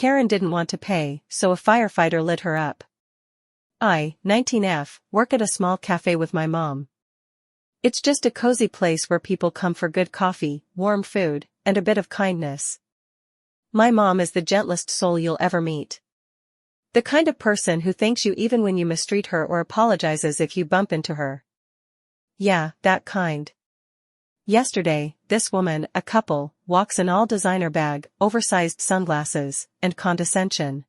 Karen didn't want to pay, so a firefighter lit her up. I, 19F, work at a small cafe with my mom. It's just a cozy place where people come for good coffee, warm food, and a bit of kindness. My mom is the gentlest soul you'll ever meet. The kind of person who thanks you even when you mistreat her or apologizes if you bump into her. Yeah, that kind. Yesterday, this woman, a couple, walks in all designer bag, oversized sunglasses, and condescension.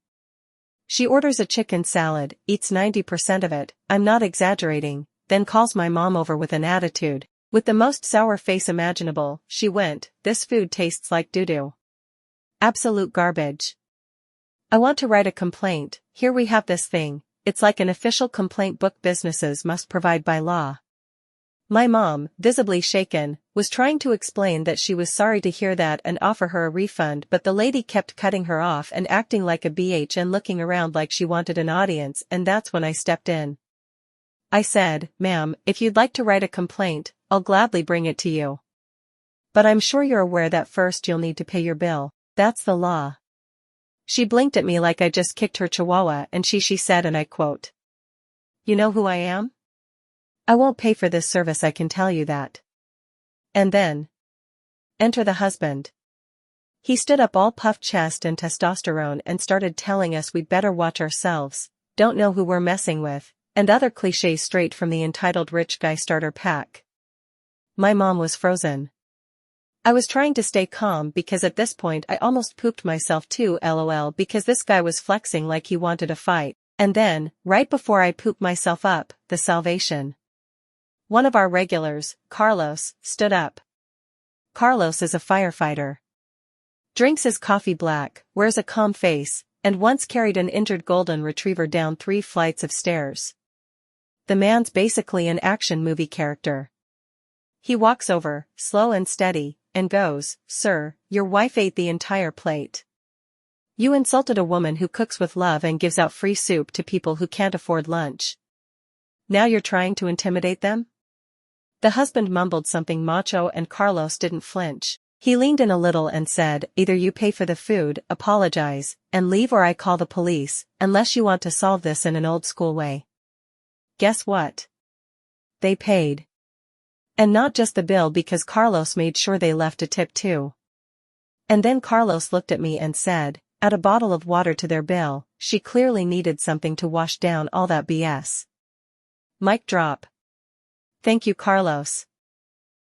She orders a chicken salad, eats 90% of it, I'm not exaggerating, then calls my mom over with an attitude. With the most sour face imaginable, she went, "This food tastes like doo-doo. Absolute garbage. I want to write a complaint, here we have this thing, it's like an official complaint book businesses must provide by law." My mom, visibly shaken, was trying to explain that she was sorry to hear that and offer her a refund, but the lady kept cutting her off and acting like a BH and looking around like she wanted an audience, and that's when I stepped in. I said, "Ma'am, if you'd like to write a complaint, I'll gladly bring it to you. But I'm sure you're aware that first you'll need to pay your bill, that's the law." She blinked at me like I just kicked her chihuahua and she said, and I quote, "You know who I am? I won't pay for this service, I can tell you that." And then, enter the husband. He stood up all puffed chest and testosterone and started telling us we'd better watch ourselves, don't know who we're messing with, and other cliches straight from the entitled rich guy starter pack. My mom was frozen. I was trying to stay calm because at this point I almost pooped myself too, lol, because this guy was flexing like he wanted a fight, and then, right before I pooped myself up, the salvation. One of our regulars, Carlos, stood up. Carlos is a firefighter. Drinks his coffee black, wears a calm face, and once carried an injured golden retriever down 3 flights of stairs. The man's basically an action movie character. He walks over, slow and steady, and goes, "Sir, your wife ate the entire plate. You insulted a woman who cooks with love and gives out free soup to people who can't afford lunch. Now you're trying to intimidate them?" The husband mumbled something macho and Carlos didn't flinch. He leaned in a little and said, "Either you pay for the food, apologize, and leave, or I call the police, unless you want to solve this in an old school way." Guess what? They paid. And not just the bill, because Carlos made sure they left a tip too. And then Carlos looked at me and said, "Add a bottle of water to their bill." She clearly needed something to wash down all that BS. Mic drop. Thank you, Carlos.